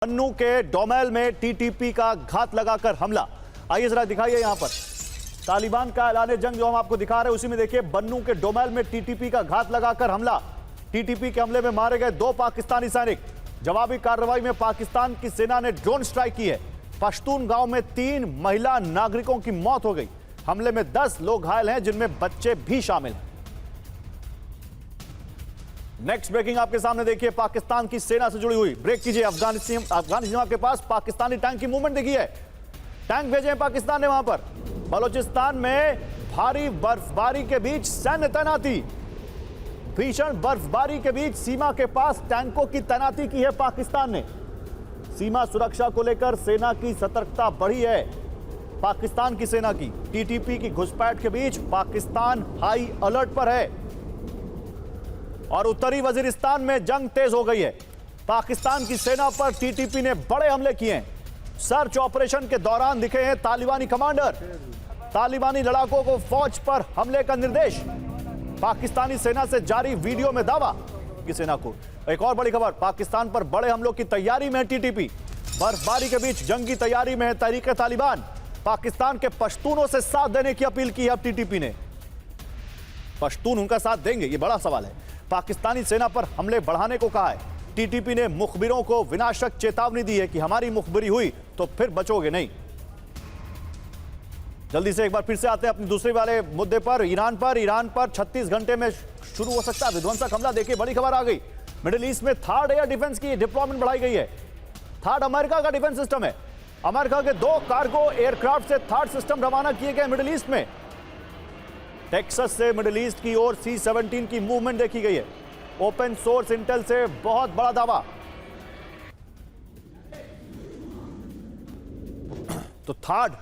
बन्नू के डोमेल में टीटीपी का घात लगाकर हमला। आइए जरा दिखाइए यहां पर तालिबान का ऐलान जंग जो हम आपको दिखा रहे हैं उसी में देखिए बन्नू के डोमेल में टीटीपी का घात लगाकर हमला। टीटीपी के हमले में मारे गए 2 पाकिस्तानी सैनिक। जवाबी कार्रवाई में पाकिस्तान की सेना ने ड्रोन स्ट्राइक की है। पश्तून गांव में 3 महिला नागरिकों की मौत हो गई। हमले में 10 लोग घायल हैं जिनमें बच्चे भी शामिल हैं। नेक्स्ट ब्रेकिंग आपके सामने देखिए पाकिस्तान की सेना से जुड़ी हुई। ब्रेक कीजिए। अफगानिस्तान सीमा के पास पाकिस्तानी टैंक की मूवमेंट देखी है। टैंक भेजे हैं पाकिस्तान ने वहां पर। बलूचिस्तान में भारी बर्फबारी के बीच सैन्य तैनाती। भीषण बर्फबारी के बीच सीमा के पास टैंकों की तैनाती की है पाकिस्तान ने। सीमा सुरक्षा को लेकर सेना की सतर्कता बढ़ी है। पाकिस्तान की सेना की टीटीपी की घुसपैठ के बीच पाकिस्तान हाई अलर्ट पर है और उत्तरी वजीरिस्तान में जंग तेज हो गई है। पाकिस्तान की सेना पर टीटीपी ने बड़े हमले किए हैं। सर्च ऑपरेशन के दौरान दिखे हैं तालिबानी कमांडर। तालिबानी लड़ाकों को फौज पर हमले का निर्देश। पाकिस्तानी सेना से जारी वीडियो में दावा कि सेना को। एक और बड़ी खबर, पाकिस्तान पर बड़े हमलों की तैयारी में है टीटीपी। बर्फबारी के बीच जंगी तैयारी में है तहरीक तालिबान। पाकिस्तान के पश्तूनों से साथ देने की अपील की है अब टीटीपी ने। पश्तून उनका साथ देंगे, ये बड़ा सवाल है। पाकिस्तानी सेना पर हमले बढ़ाने को कहा है। टीटीपी ने मुखबिरों को विनाशक चेतावनी दी है कि हमारी मुखबिरी हुई तो फिर बचोगे नहीं। जल्दी से एक बार फिर से आते हैं अपने दूसरे वाले मुद्दे पर, ईरान पर 36 घंटे में शुरू हो सकता है विध्वंसक हमला। देखिए बड़ी खबर आ गई। मिडिल ईस्ट में थर्ड एयर डिफेंस की डिप्लॉयमेंट बढ़ाई गई है। थर्ड अमेरिका का डिफेंस सिस्टम है। अमेरिका के 2 कार्गो एयरक्राफ्ट से थर्ड सिस्टम रवाना किए गए मिडिल ईस्ट में। टेक्सास से मिडिल ईस्ट की ओर C-17 की मूवमेंट देखी गई है। ओपन सोर्स इंटेल से बहुत बड़ा दावा। तो थर्ड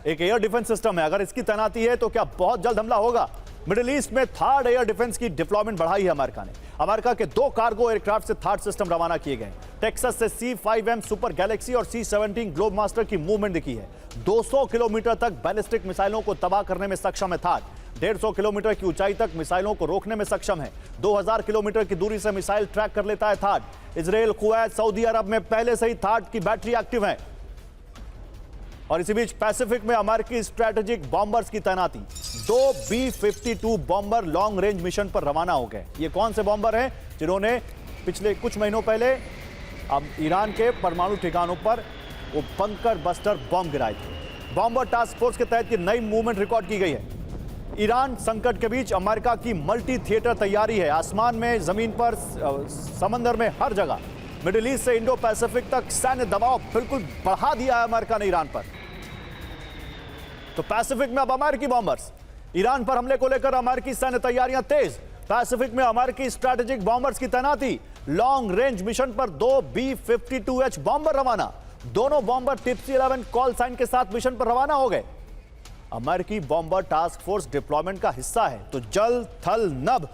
एक एयर डिफेंस सिस्टम है, अगर इसकी तैनाती है तो क्या बहुत जल्द हमला होगा। मिडिल ईस्ट में थर्ड एयर डिफेंस की डिप्लॉयमेंट बढ़ाई है अमेरिका ने। अमेरिका के 2 कार्गो एयरक्राफ्ट से थर्ड सिस्टम रवाना किए गए। टेक्सास से C-5M सुपर गैलेक्सी और C-17 ग्लोब मास्टर की मूवमेंट दिखी है। 200 किलोमीटर तक बैलिस्टिक मिसाइलों को तबाह करने में सक्षम है थर्ड। 150 किलोमीटर की ऊंचाई तक मिसाइलों को रोकने में सक्षम है। 2000 किलोमीटर की दूरी से मिसाइल ट्रैक कर लेता है थर्ड। इजराइल, कुवैत, सऊदी अरब में पहले से ही थर्ड की बैटरी एक्टिव है। और इसी बीच पैसिफिक में अमेरिकी स्ट्रेटेजिक बॉम्बर्स की तैनाती। 2 B-52 bomber long range mission पर रवाना हो गए। ये कौन से बॉम्बर हैं जिन्होंने पिछले कुछ महीनों पहले अब ईरान के परमाणु ठिकानों पर वो बंकर बस्टर बॉम्ब गिराए थे। बॉम्बर टास्क फोर्स के तहत ये नई मूवमेंट रिकॉर्ड की गई है। ईरान संकट के बीच अमेरिका की मल्टी थिएटर तैयारी है। आसमान में, जमीन पर, समंदर में, हर जगह। मिडिल ईस्ट से इंडो पैसिफिक तक सैन्य दबाव बिल्कुल बढ़ा दिया है अमेरिका ने ईरान पर। तो पैसिफिक में अब अमेरिकी बॉम्बर्स। ईरान पर हमले को लेकर अमेरिकी सैन्य तैयारियां तेज। पैसिफिक में अमेरिकी स्ट्रैटेजिक बॉम्बर्स की तैनाती। लॉन्ग रेंज मिशन पर 2 B-52H बॉम्बर रवाना। दोनों बॉम्बर टिप्सी 11 कॉल साइन के साथ मिशन पर रवाना हो गए। अमेरिकी बॉम्बर टास्क फोर्स डिप्लॉयमेंट का हिस्सा है। तो जल, थल, नभ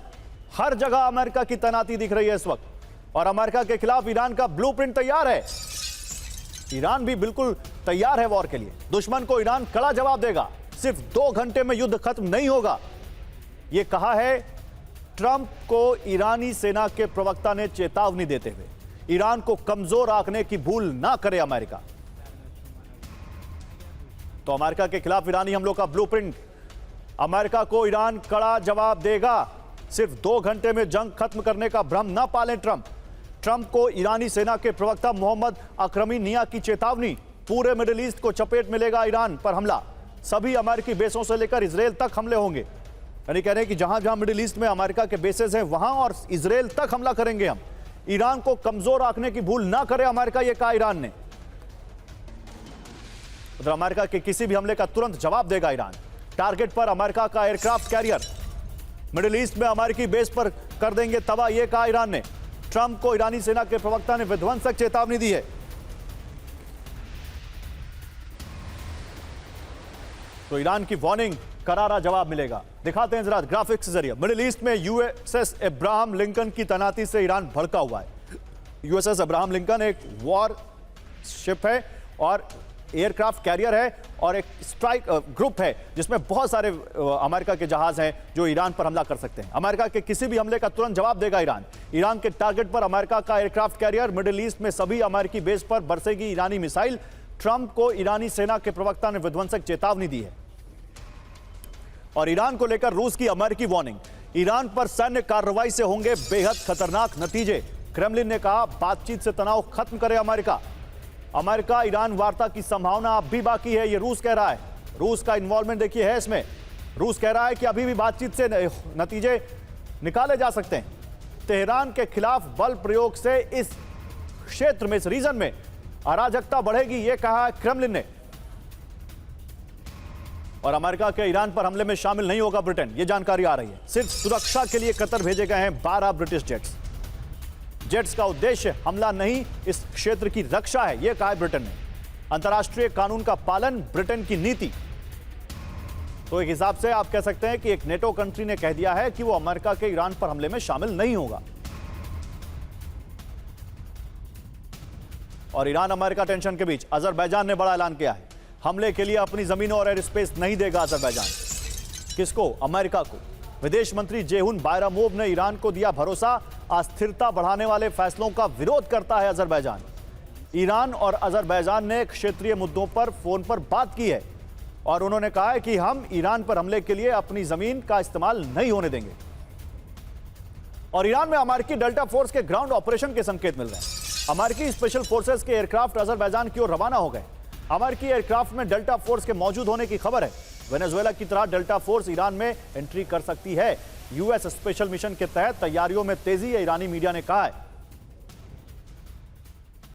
हर जगह अमेरिका की तैनाती दिख रही है इस वक्त। और अमेरिका के खिलाफ ईरान का ब्लूप्रिंट तैयार है। ईरान भी बिल्कुल तैयार है वॉर के लिए। दुश्मन को ईरान कड़ा जवाब देगा। सिर्फ 2 घंटे में युद्ध खत्म नहीं होगा, यह कहा है ट्रंप को ईरानी सेना के प्रवक्ता ने चेतावनी देते हुए। ईरान को कमजोर आंकने की भूल ना करे अमेरिका। तो अमेरिका के खिलाफ ईरानी हमलों का ब्लूप्रिंट। अमेरिका को ईरान कड़ा जवाब देगा। सिर्फ 2 घंटे में जंग खत्म करने का भ्रम ना पालें ट्रंप। ट्रंप को ईरानी सेना के प्रवक्ता मोहम्मद अकरमी निया की चेतावनी। पूरे मिडिल ईस्ट को चपेट में लेगा ईरान पर हमला। सभी अमेरिकी बेसों से लेकर इजराइल तक हमले होंगे। यानी कह रहे हैं कि जहां जहां मिडिल ईस्ट में अमेरिका के बेसेस हैं वहां और इजराइल तक हमला करेंगे हम। ईरान को कमजोर आंकने की भूल ना करे अमेरिका, यह कहा ईरान ने। उधर अमेरिका के किसी भी हमले का तुरंत जवाब देगा ईरान। टारगेट पर अमेरिका का एयरक्राफ्ट कैरियर। मिडिल ईस्ट में अमेरिकी बेस पर कर देंगे तबाह, यह कहा ईरान ने। ट्रंप को ईरानी सेना के प्रवक्ता ने विध्वंसक चेतावनी दी है। तो ईरान की वार्निंग, करारा जवाब मिलेगा। दिखाते हैं जरा ग्राफिक्स के जरिए। मिडिल ईस्ट में USS अब्राहम लिंकन की तैनाती से ईरान भड़का हुआ है। USS अब्राहम लिंकन एक वॉर शिप है और एयरक्राफ्ट कैरियर है और एक स्ट्राइक ग्रुप है जिसमें बहुत सारे अमेरिका के जहाज हैं जो ईरान पर हमला कर सकते हैं। अमेरिका के किसी भी हमले का तुरंत जवाब देगा ईरान। ईरान के टारगेट पर अमेरिका का एयरक्राफ्ट कैरियर, मिडिल ईस्ट में सभी अमेरिकी बेस पर बरसेगी ईरानी मिसाइल। ट्रंप को ईरानी सेना के प्रवक्ता ने विध्वंसक चेतावनी दी है। और ईरान को लेकर रूस की अमेरिकी वार्निंग, ईरान पर सैन्य कार्रवाई से होंगे बेहद खतरनाक नतीजे। क्रेमलिन ने कहा बातचीत से तनाव खत्म करे अमेरिका। अमेरिका ईरान वार्ता की संभावना अब भी बाकी है, यह रूस कह रहा है। रूस का इन्वॉल्वमेंट देखिए है इसमें। रूस कह रहा है कि अभी भी बातचीत से नतीजे निकाले जा सकते हैं। तेहरान के खिलाफ बल प्रयोग से इस क्षेत्र में, इस रीजन में अराजकता बढ़ेगी, यह कहा क्रेमलिन ने। और अमेरिका के ईरान पर हमले में शामिल नहीं होगा ब्रिटेन, यह जानकारी आ रही है। सिर्फ सुरक्षा के लिए कतर भेजे गए हैं 12 ब्रिटिश जेट्स का उद्देश्य हमला नहीं, इस क्षेत्र की रक्षा है, यह कहा है ब्रिटेन ने। अंतर्राष्ट्रीय कानून का पालन ब्रिटेन की नीति। तो एक हिसाब से आप कह सकते हैं कि एक नेटो कंट्री ने कह दिया है कि वो अमेरिका के ईरान पर हमले में शामिल नहीं होगा। और ईरान अमेरिका टेंशन के बीच अजरबैजान ने बड़ा ऐलान किया है। हमले के लिए अपनी जमीनों और एयर स्पेस नहीं देगा अजरबैजान। किसको? अमेरिका को। विदेश मंत्री जेहुन बायरामोव ने ईरान को दिया भरोसा, अस्थिरता बढ़ाने वाले फैसलों का विरोध करता है अजरबैजान। ईरान और अजरबैजान ने क्षेत्रीय मुद्दों पर फोन पर बात की है और उन्होंने कहा है कि हम ईरान पर हमले के लिए अपनी जमीन का इस्तेमाल नहीं होने देंगे। और ईरान में अमेरिकी डेल्टा फोर्स के ग्राउंड ऑपरेशन के संकेत मिल रहे हैं। अमेरिकी स्पेशल फोर्सेस के एयरक्राफ्ट अजरबैजान की ओर रवाना हो गए। अमेरिकी एयरक्राफ्ट में डेल्टा फोर्स के मौजूद होने की खबर है। वेनेजुएला की तरह डेल्टा फोर्स ईरान में एंट्री कर सकती है। यूएस स्पेशल मिशन के तहत तैयारियों में तेजी है, ईरानी मीडिया ने कहा है।